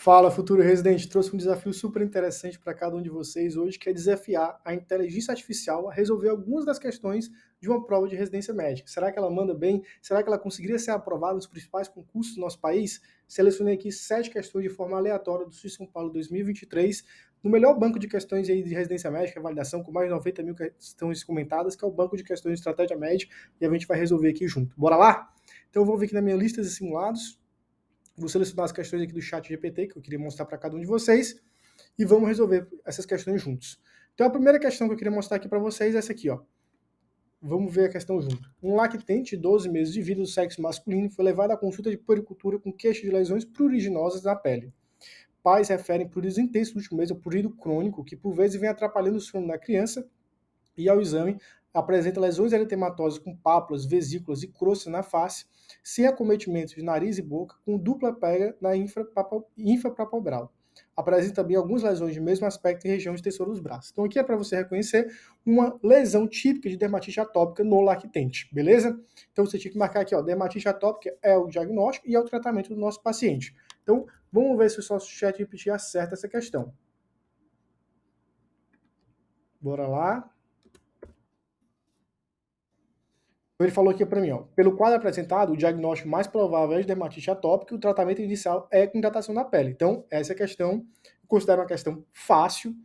Fala, futuro residente. Trouxe um desafio super interessante para cada um de vocês hoje, que é desafiar a inteligência artificial a resolver algumas das questões de uma prova de residência médica. Será que ela manda bem? Será que ela conseguiria ser aprovada nos principais concursos do nosso país? Selecionei aqui 7 questões de forma aleatória do SUS São Paulo 2023, no melhor banco de questões aí de residência médica, validação, com mais de 90 mil questões comentadas, que é o banco de questões de estratégia médica, e a gente vai resolver aqui junto. Bora lá? Então eu vou vir aqui na minha lista de simulados. Vou selecionar as questões aqui do chat GPT, que eu queria mostrar para cada um de vocês, e vamos resolver essas questões juntos. Então a primeira questão que eu queria mostrar aqui para vocês é essa aqui, ó. Vamos ver a questão junto. Um lactente de 12 meses de vida do sexo masculino foi levado à consulta de puericultura com queixa de lesões pruriginosas na pele. Pais referem prurido intenso no último mês ou prurido crônico, que por vezes vem atrapalhando o sono da criança, e ao exame apresenta lesões eritematosas com pápulas, vesículas e crostas na face, sem acometimento de nariz e boca, com dupla pega na infrapalpebral. Apresenta também algumas lesões de mesmo aspecto em região de textura dos braços. Então aqui é para você reconhecer uma lesão típica de dermatite atópica no lactente, beleza? Então você tinha que marcar aqui, ó, dermatite atópica é o diagnóstico e é o tratamento do nosso paciente. Então vamos ver se o nosso chat GPT acerta essa questão. Bora lá. Ele falou aqui para mim, ó, pelo quadro apresentado, o diagnóstico mais provável é de dermatite atópica e o tratamento inicial é com hidratação da pele. Então, essa questão, eu considero uma questão fácil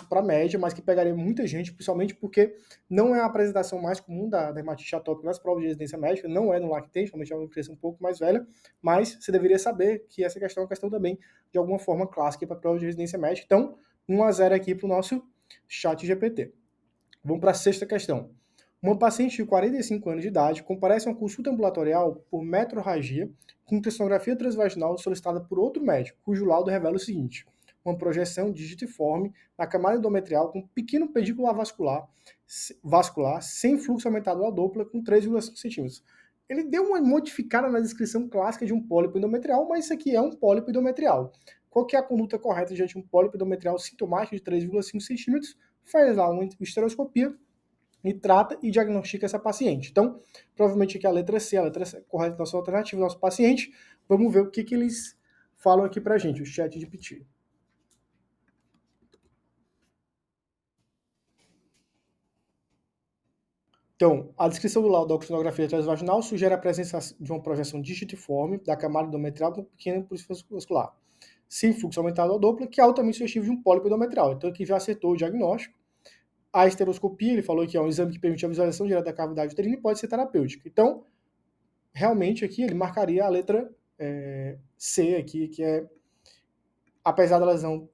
para média, mas que pegaria muita gente, principalmente porque não é a apresentação mais comum da dermatite atópica nas provas de residência médica, não é no lactente, realmente é uma criança um pouco mais velha, mas você deveria saber que essa questão é uma questão também, de alguma forma, clássica para a prova de residência médica. Então, 1-0 aqui para o nosso chat GPT. Vamos para a sexta questão. Uma paciente de 45 anos de idade comparece a uma consulta ambulatorial por metrorragia com ultrassonografia transvaginal solicitada por outro médico, cujo laudo revela o seguinte: uma projeção digitiforme na camada endometrial com pequeno pedículo vascular sem fluxo aumentado ao Doppler com 3,5 centímetros. Ele deu uma modificada na descrição clássica de um pólipo endometrial, mas isso aqui é um pólipo endometrial. Qual que é a conduta correta diante de um pólipo endometrial sintomático de 3,5 centímetros? Faz lá uma estereoscopia e trata e diagnostica essa paciente. Então, provavelmente aqui a letra C correta, nossa alternativa, nosso paciente. Vamos ver o que eles falam aqui pra gente, o chat de GPT. Então, a descrição do laudo da ultrassonografia transvaginal sugere a presença de uma projeção digitiforme da camada endometrial com pequeno pulso vascular, sem fluxo aumentado ao Doppler, que é altamente sugestivo de um pólipo endometrial. Então, aqui já acertou o diagnóstico. A esteroscopia, ele falou que é um exame que permite a visualização direta da cavidade uterina e pode ser terapêutico. Então, realmente aqui ele marcaria a letra C aqui, que é, apesar da lesão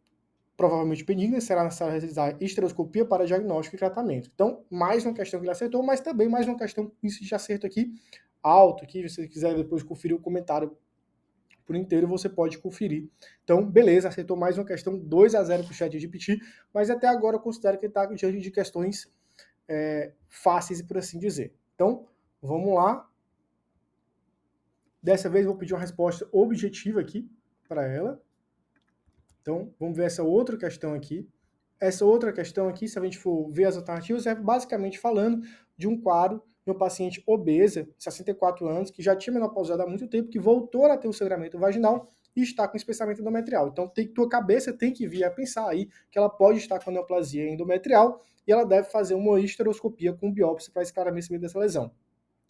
provavelmente benigna, será necessário realizar estereoscopia para diagnóstico e tratamento. Então, mais uma questão que ele acertou, mas também mais uma questão de acerto aqui alto, aqui, se você quiser depois conferir o comentário por inteiro, você pode conferir. Então, beleza, acertou mais uma questão, 2-0 para o chat GPT, mas até agora eu considero que ele está diante de questões fáceis, por assim dizer. Então, vamos lá. Dessa vez eu vou pedir uma resposta objetiva aqui para ela. Então, vamos ver essa outra questão aqui. Essa outra questão aqui, se a gente for ver as alternativas, é basicamente falando de um quadro de uma paciente obesa, 64 anos, que já tinha menopausado há muito tempo, que voltou a ter o sangramento vaginal e está com espessamento endometrial. Então, tua cabeça tem que vir a pensar aí que ela pode estar com neoplasia endometrial e ela deve fazer uma esteroscopia com biópsia para esclarecimento dessa lesão.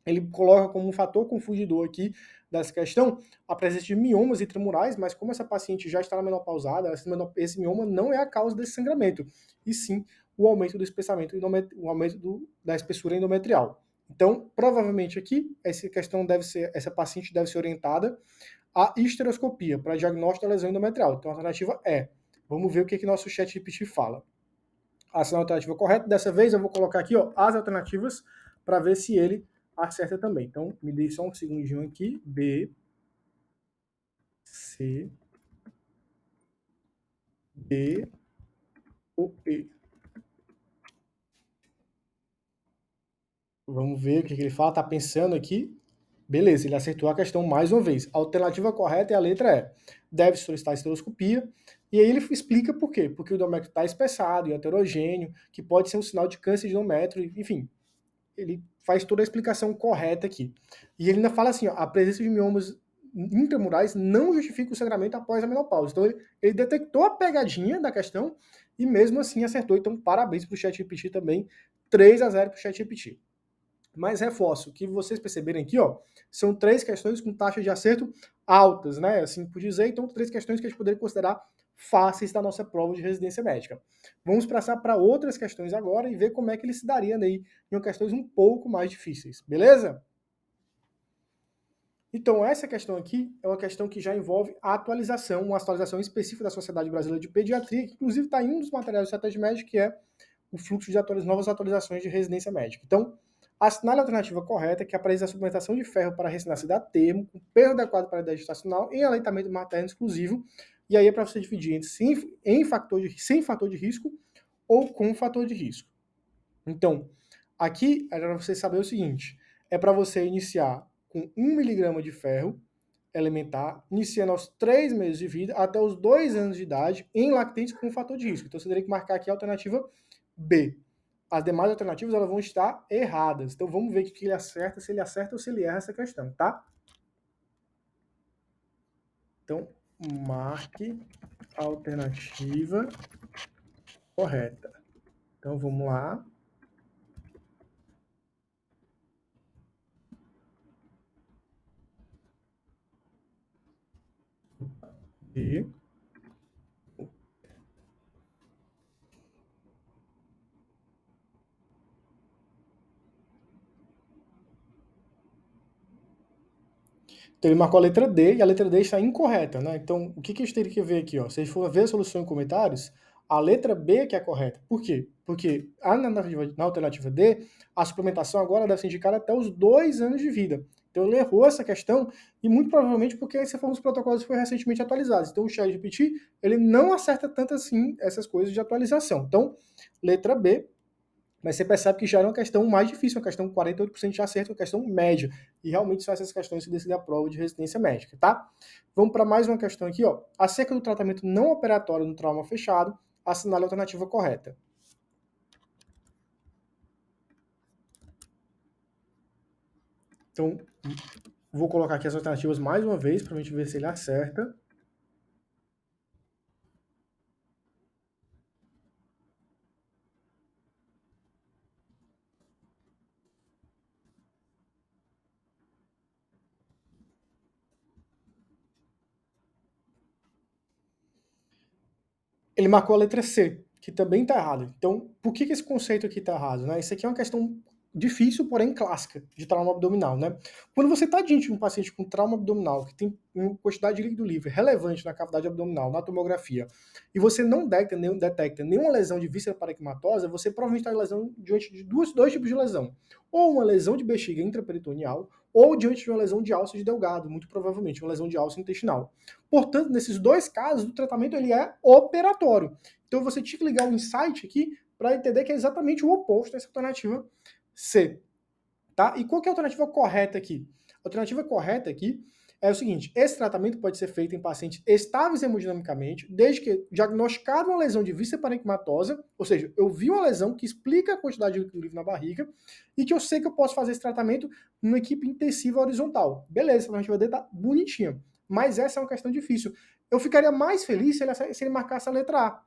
Ele coloca como um fator confundidor aqui dessa questão a presença de miomas intramurais, mas como essa paciente já está na menopausada, esse mioma não é a causa desse sangramento, e sim o aumento do espessamento, o aumento da espessura endometrial. Então, provavelmente aqui, essa paciente deve ser orientada à esteroscopia para diagnóstico da lesão endometrial. Então, a alternativa é, vamos ver o que nosso chat GPT fala. Essa é a alternativa correta. Dessa vez eu vou colocar aqui, ó, as alternativas para ver se ele acerta também. Então, me dê só um segundinho aqui. B, C, D, ou E. Vamos ver o que ele fala. Tá pensando aqui. Beleza, ele acertou a questão mais uma vez. A alternativa correta é a letra E. Deve solicitar esteroscopia. E aí ele explica por quê. Porque o endométrio está espessado e heterogêneo, que pode ser um sinal de câncer de endométrio, enfim. Ele faz toda a explicação correta aqui. E ele ainda fala assim, ó, a presença de miomas intramurais não justificam o sangramento após a menopausa. Então, ele detectou a pegadinha da questão e mesmo assim acertou. Então, parabéns para o ChatGPT também, 3-0 para o ChatGPT. Mas reforço, que vocês perceberem aqui, ó, são 3 questões com taxa de acerto altas, né? Assim por dizer, então 3 questões que a gente poderia considerar fáceis da nossa prova de residência médica. Vamos passar para outras questões agora e ver como é que ele se daria aí em questões um pouco mais difíceis, beleza? Então, essa questão aqui é uma questão que já envolve a atualização, uma atualização específica da Sociedade Brasileira de Pediatria, que inclusive está em um dos materiais do estratégia médica, que é o fluxo de novas atualizações de residência médica. Então, assinale a alternativa correta, que apresenta a suplementação de ferro para recém-nascida a termo, com perda adequado para a idade gestacional, em aleitamento materno exclusivo, e aí é para você dividir entre sem fator de risco ou com fator de risco. Então, aqui é para você saber o seguinte, é para você iniciar com 1 miligrama de ferro elementar, iniciando aos 3 meses de vida até os 2 anos de idade, em lactentes com fator de risco. Então, você teria que marcar aqui a alternativa B. As demais alternativas elas vão estar erradas. Então, vamos ver o que ele acerta, se ele acerta ou se ele erra essa questão, tá? Então, marque a alternativa correta. Então, vamos lá. E então, ele marcou a letra D e a letra D está incorreta, né? Então, o que a gente teria que ver aqui? Ó? Se a gente for ver a solução em comentários, a letra B que é a correta. Por quê? Porque na alternativa D, a suplementação agora deve ser indicada até os 2 anos de vida. Então, ele errou essa questão e muito provavelmente porque esse foi um dos protocolos que foi recentemente atualizados. Então, o ChatGPT, ele não acerta tanto assim essas coisas de atualização. Então, letra B. Mas você percebe que já era uma questão mais difícil, uma questão com 48% de acerto, uma questão média. E realmente são essas questões que decidem a prova de residência médica, tá? Vamos para mais uma questão aqui, ó. Acerca do tratamento não operatório no trauma fechado, assinale a alternativa correta. Então, vou colocar aqui as alternativas mais uma vez para a gente ver se ele acerta. Ele marcou a letra C, que também está errado. Então, por que esse conceito aqui está errado? Né? Isso aqui é uma questão difícil, porém clássica, de trauma abdominal. Né? Quando você está diante de um paciente com trauma abdominal, que tem uma quantidade de líquido livre relevante na cavidade abdominal, na tomografia, e você não detecta nenhuma lesão de víscera parenquimatosa, você provavelmente está lesão diante de dois tipos de lesão. Ou uma lesão de bexiga intraperitoneal, ou diante de uma lesão de alça de delgado, muito provavelmente uma lesão de alça intestinal. Portanto, nesses dois casos, o tratamento ele é operatório. Então você tinha que ligar o insight aqui para entender que é exatamente o oposto dessa alternativa C. Tá? E qual que é a alternativa correta aqui? A alternativa correta aqui é o seguinte: esse tratamento pode ser feito em pacientes estáveis hemodinamicamente, desde que diagnosticaram uma lesão de víscera parenquimatosa, ou seja, eu vi uma lesão que explica a quantidade de líquido livre na barriga e que eu sei que eu posso fazer esse tratamento numa equipe intensiva horizontal. Beleza, a alternativa D tá bonitinha, mas essa é uma questão difícil. Eu ficaria mais feliz se ele marcasse a letra A.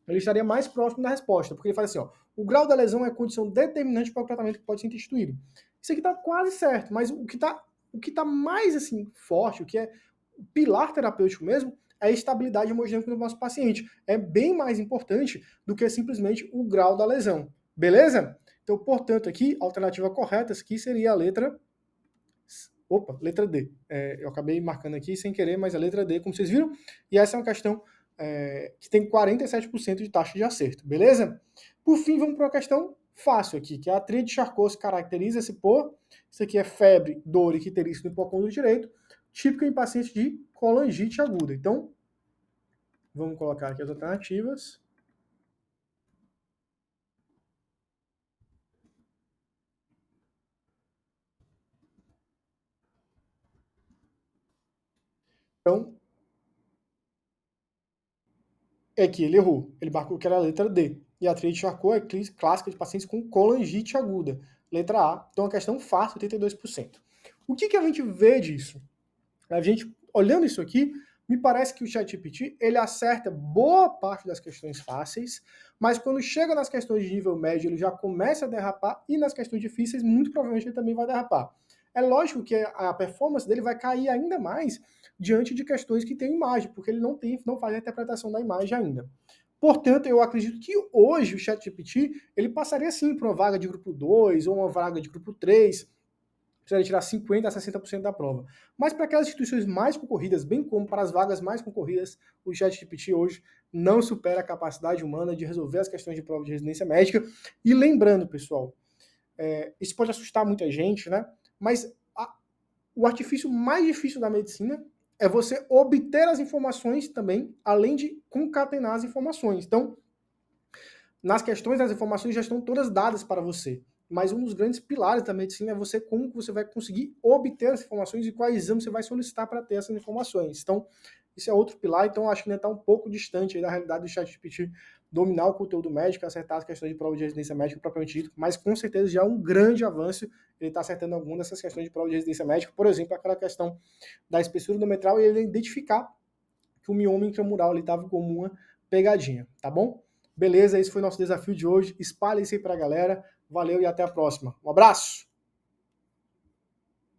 Ele estaria mais próximo da resposta, porque ele fala assim, ó, o grau da lesão é condição determinante para o tratamento que pode ser instituído. Isso aqui está quase certo, mas o que tá mais assim forte, o que é o pilar terapêutico mesmo, é a estabilidade hemodinâmica do nosso paciente. É bem mais importante do que simplesmente o grau da lesão. Beleza? Então, portanto, aqui, a alternativa correta aqui seria a letra D. Eu acabei marcando aqui sem querer, mas a letra D, como vocês viram, e essa é uma questão que tem 47% de taxa de acerto, beleza? Por fim, vamos para uma questão fácil aqui, que a tríade de Charcot caracteriza-se por, isso aqui é febre, dor e icterícia no hipocôndrio direito, típico em pacientes de colangite aguda. Então, vamos colocar aqui as alternativas. Então, é que ele errou. Ele marcou que era a letra D. E a tríade de Charcot é clássica de pacientes com colangite aguda. Letra A. Então, a questão fácil, 82%. O que a gente vê disso? A gente, olhando isso aqui, me parece que o ChatGPT, ele acerta boa parte das questões fáceis, mas quando chega nas questões de nível médio, ele já começa a derrapar, e nas questões difíceis, muito provavelmente ele também vai derrapar. É lógico que a performance dele vai cair ainda mais diante de questões que têm imagem, porque ele não faz a interpretação da imagem ainda. Portanto, eu acredito que hoje o ChatGPT, ele passaria sim para uma vaga de grupo 2 ou uma vaga de grupo 3, precisaria tirar 50% a 60% da prova. Mas para aquelas instituições mais concorridas, bem como para as vagas mais concorridas, o ChatGPT hoje não supera a capacidade humana de resolver as questões de prova de residência médica. E lembrando, pessoal, isso pode assustar muita gente, né? Mas o artifício mais difícil da medicina é você obter as informações também, além de concatenar as informações. Então, nas questões, as informações já estão todas dadas para você. Mas um dos grandes pilares da medicina é você como você vai conseguir obter as informações e quais exames você vai solicitar para ter essas informações. Então, isso é outro pilar, então acho que ainda está um pouco distante da realidade do ChatGPT dominar o conteúdo médico, acertar as questões de prova de residência médica propriamente dito, mas com certeza já é um grande avanço ele está acertando algumas dessas questões de prova de residência médica, por exemplo, aquela questão da espessura endometrial e ele identificar que o mioma intramural estava como uma pegadinha, tá bom? Beleza, esse foi o nosso desafio de hoje. Espalhe isso aí pra galera. Valeu e até a próxima. Um abraço!